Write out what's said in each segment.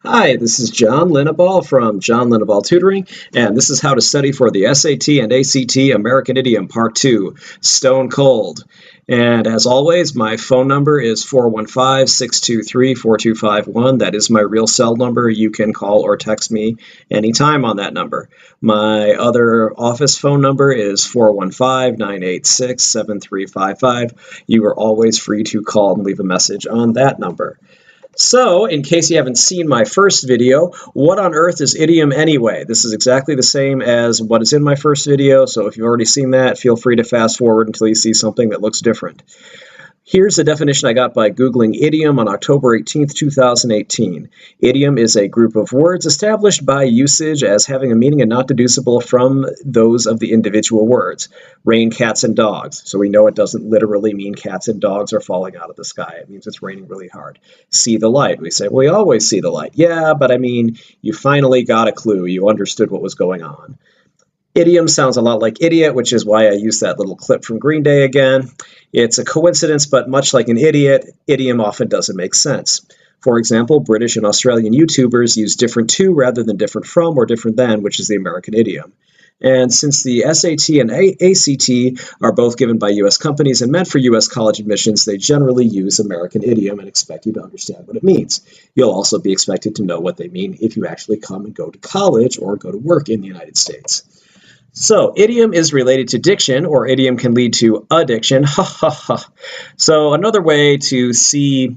Hi, this is John Linneball from John Linneball Tutoring, and this is how to study for the SAT and ACT American Idiom Part 2, Stone Cold. And as always, my phone number is 415-623-4251. That is my real cell number. You can call or text me anytime on that number. My other office phone number is 415-986-7355. You are always free to call and leave a message on that number. So, in case you haven't seen my first video, what on earth is idiom anyway? This is exactly the same as what is in my first video, so if you've already seen that, feel free to fast forward until you see something that looks different. Here's the definition I got by Googling idiom on October 18th, 2018. Idiom is a group of words established by usage as having a meaning and not deducible from those of the individual words. Rain, cats, and dogs. So we know it doesn't literally mean cats and dogs are falling out of the sky. It means it's raining really hard. See the light. We say, well, we always see the light. Yeah, but I mean, you finally got a clue. You understood what was going on. Idiom sounds a lot like idiot, which is why I used that little clip from Green Day again. It's a coincidence, but much like an idiot, idiom often doesn't make sense. For example, British and Australian YouTubers use different to rather than different from or different than, which is the American idiom. And since the SAT and ACT are both given by U.S. companies and meant for U.S. college admissions, they generally use American idiom and expect you to understand what it means. You'll also be expected to know what they mean if you actually come and go to college or go to work in the United States. So, idiom is related to diction, or idiom can lead to addiction. Ha ha ha. So, another way to see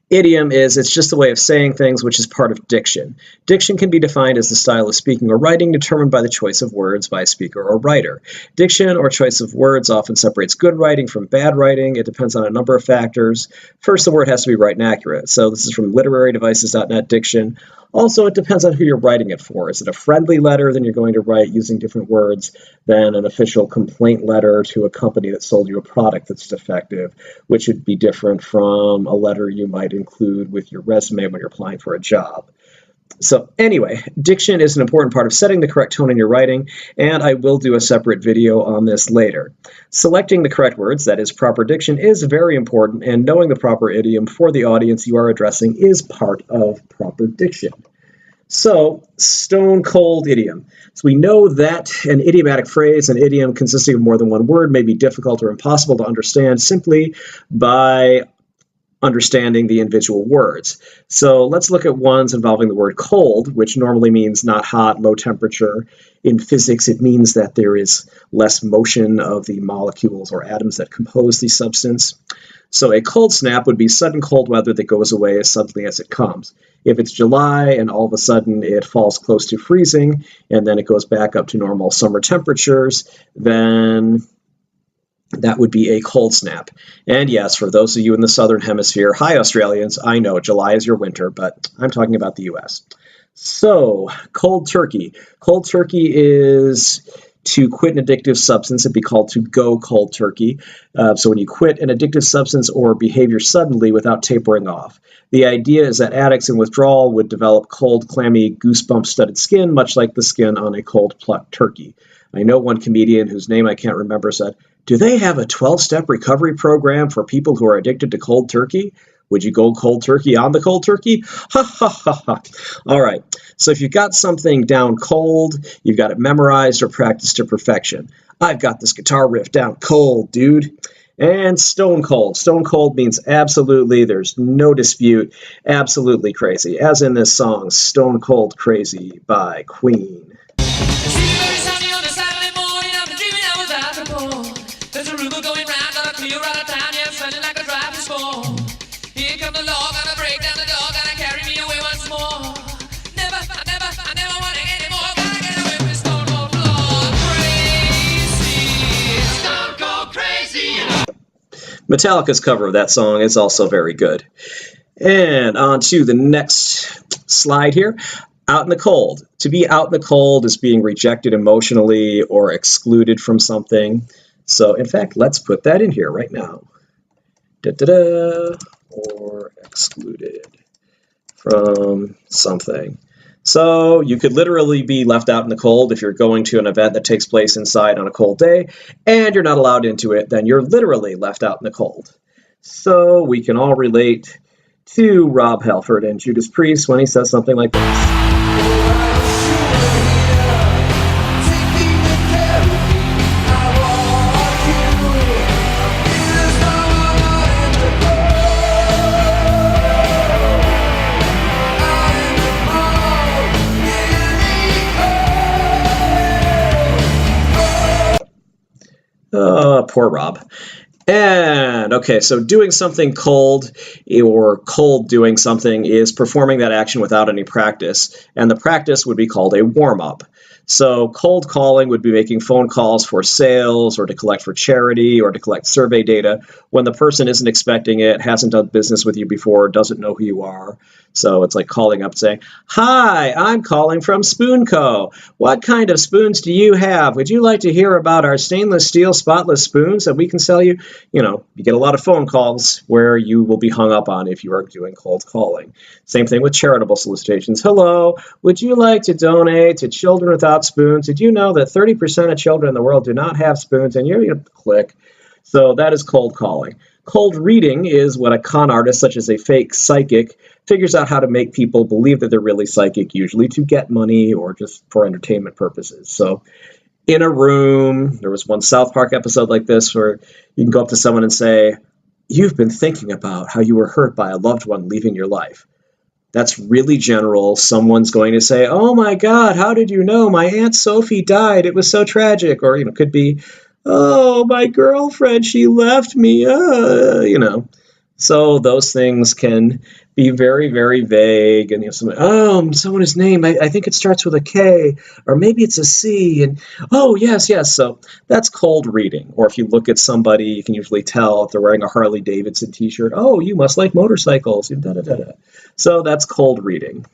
idiom is it's just a way of saying things which is part of diction. Diction can be defined as the style of speaking or writing determined by the choice of words by a speaker or writer. Diction or choice of words often separates good writing from bad writing. It depends on a number of factors. First, the word has to be right and accurate. So this is from literarydevices.net diction. Also, it depends on who you're writing it for. Is it a friendly letter? Then you're going to write using different words than an official complaint letter to a company that sold you a product that's defective, which would be different from a letter you might include with your resume when you're applying for a job. So anyway, diction is an important part of setting the correct tone in your writing, and I will do a separate video on this later. Selecting the correct words, that is proper diction, is very important, and knowing the proper idiom for the audience you are addressing is part of proper diction. So, stone cold idiom. So we know that an idiomatic phrase, an idiom consisting of more than one word, may be difficult or impossible to understand simply by understanding the individual words. So let's look at ones involving the word cold, which normally means not hot, low temperature. In physics, it means that there is less motion of the molecules or atoms that compose the substance. So a cold snap would be sudden cold weather that goes away as suddenly as it comes. If it's July and all of a sudden it falls close to freezing and then it goes back up to normal summer temperatures, then that would be a cold snap. And yes, for those of you in the Southern Hemisphere, hi Australians, I know July is your winter, but I'm talking about the US. So, cold turkey. Cold turkey is to quit an addictive substance. It'd be called to go cold turkey. So when you quit an addictive substance or behavior suddenly without tapering off. The idea is that addicts in withdrawal would develop cold, clammy, goosebump-studded skin, much like the skin on a cold plucked turkey. I know one comedian whose name I can't remember said, "Do they have a 12-step recovery program for people who are addicted to cold turkey? Would you go cold turkey on the cold turkey?" Ha ha ha ha. All right. So if you've got something down cold, you've got it memorized or practiced to perfection. I've got this guitar riff down cold, dude. And stone cold. Stone cold means absolutely, there's no dispute, absolutely crazy. As in this song, Stone Cold Crazy by Queen. There's a rumor going round, got a clear out of town, yeah, smelling like a driving storm. Here come the law, gonna break down the door, gonna carry me away once more. I never want it anymore, gotta get away with stone cold floor. Crazy, stone cold crazy. Metallica's cover of that song is also very good. And on to the next slide here. Out in the cold. To be out in the cold is being rejected emotionally or excluded from something. So, in fact, let's put that in here right now. Da-da-da, or excluded from something. So you could literally be left out in the cold if you're going to an event that takes place inside on a cold day, and you're not allowed into it, then you're literally left out in the cold. So we can all relate to Rob Halford and Judas Priest when he says something like this. Poor Rob. And okay, so doing something cold or cold doing something is performing that action without any practice, and the practice would be called a warm-up. So cold calling would be making phone calls for sales or to collect for charity or to collect survey data when the person isn't expecting it, hasn't done business with you before, doesn't know who you are. So it's like calling up saying, "Hi, I'm calling from Spoon Co. What kind of spoons do you have? Would you like to hear about our stainless steel spotless spoons that we can sell you?" You know, you get a lot of phone calls where you will be hung up on if you are doing cold calling. Same thing with charitable solicitations. "Hello, would you like to donate to Children Without Spoons? Did you know that 30% of children in the world do not have spoons?" And you click. So that is cold calling. Cold reading is when a con artist, such as a fake psychic, figures out how to make people believe that they're really psychic, usually to get money or just for entertainment purposes. So in a room, there was one South Park episode like this where you can go up to someone and say, "You've been thinking about how you were hurt by a loved one leaving your life." That's really general. Someone's going to say, "Oh my God, how did you know? My Aunt Sophie died. It was so tragic." Or, could be, "Oh, my girlfriend, she left me." So those things can be very, very vague. And someone's name, I think it starts with a K, or maybe it's a C. And, "Oh, yes. So that's cold reading. Or if you look at somebody, you can usually tell if they're wearing a Harley Davidson t-shirt. "Oh, you must like motorcycles." Da-da-da-da. So that's cold reading.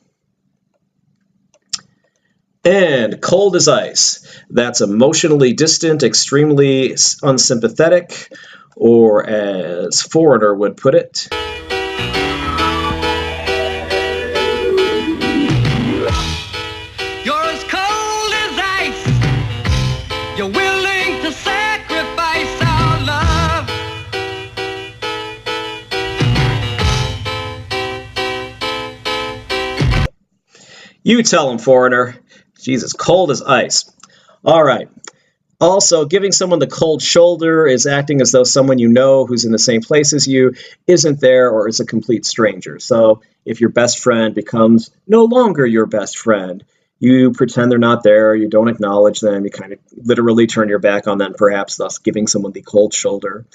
And cold as ice. That's emotionally distant, extremely unsympathetic, or as Foreigner would put it, You're as cold as ice. You're willing to sacrifice our love. You tell him, Foreigner. Jesus, cold as ice. All right. Also, giving someone the cold shoulder is acting as though someone you know who's in the same place as you isn't there or is a complete stranger. So if your best friend becomes no longer your best friend, you pretend they're not there, you don't acknowledge them, you kind of literally turn your back on them, perhaps thus giving someone the cold shoulder.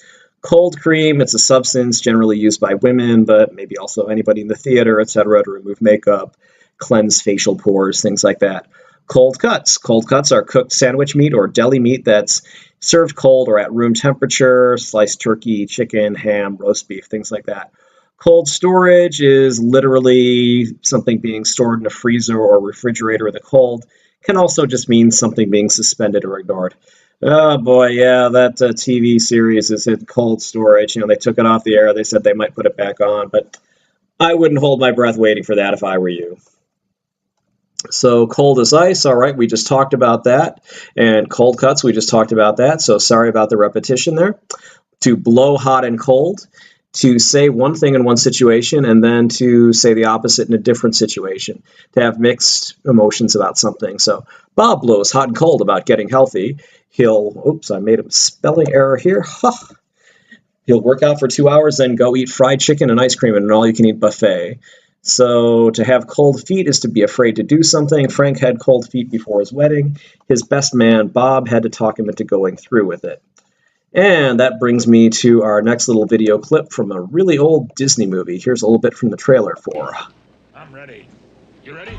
Cold cream, it's a substance generally used by women, but maybe also anybody in the theater, etc., to remove makeup, cleanse facial pores, things like that. Cold cuts. Cold cuts are cooked sandwich meat or deli meat that's served cold or at room temperature, sliced turkey, chicken, ham, roast beef, things like that. Cold storage is literally something being stored in a freezer or refrigerator in the cold. Can also just mean something being suspended or ignored. "Oh boy, yeah, that TV series is in cold storage. They took it off the air. They said they might put it back on, but I wouldn't hold my breath waiting for that if I were you." So cold as ice, all right, we just talked about that. And cold cuts, we just talked about that. So sorry about the repetition there. To blow hot and cold, to say one thing in one situation and then to say the opposite in a different situation, to have mixed emotions about something. So Bob blows hot and cold about getting healthy. I made a spelling error here. He'll work out for 2 hours, then go eat fried chicken and ice cream at an all-you-can-eat buffet. So to have cold feet is to be afraid to do something. Frank had cold feet before his wedding. His best man, Bob, had to talk him into going through with it. And that brings me to our next little video clip from a really old Disney movie. Here's a little bit from the trailer for... I'm ready. You ready?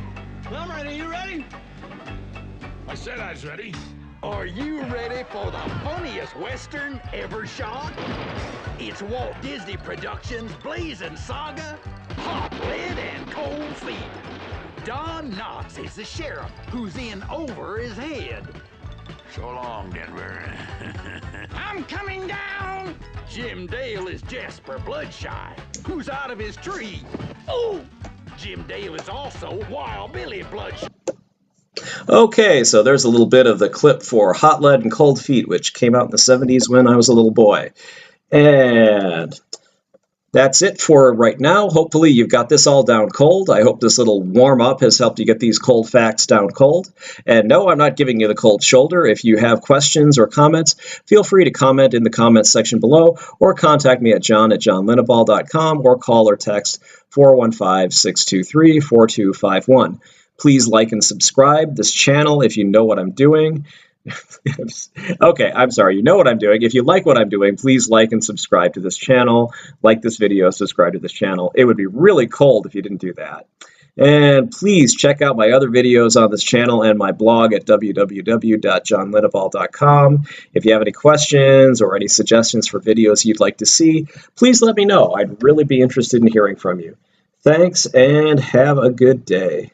I'm ready. You ready? I said I was ready. Are you ready for the funniest Western ever shot? It's Walt Disney Productions' blazing saga, Hot Lead and Cold Feet. Don Knotts is the sheriff who's in over his head. So long, Denver. I'm coming down! Jim Dale is Jasper Bloodshot, who's out of his tree. Oh! Jim Dale is also Wild Billy Bloodshot. Okay, so there's a little bit of the clip for Hot Lead and Cold Feet, which came out in the 70s when I was a little boy. And That's it for right now. Hopefully you've got this all down cold. I hope this little warm up has helped you get these cold facts down cold. And no, I'm not giving you the cold shoulder. If you have questions or comments, feel free to comment in the comments section below or contact me at john@johnlineball.com or call or text 415-623-4251. Please like and subscribe this channel if you know what I'm doing. Okay, I'm sorry, you know what I'm doing. If you like what I'm doing, please like and subscribe to this channel. Like this video, subscribe to this channel. It would be really cold if you didn't do that. And please check out my other videos on this channel and my blog at www.johnlineball.com. If you have any questions or any suggestions for videos you'd like to see, please let me know. I'd really be interested in hearing from you. Thanks, and have a good day.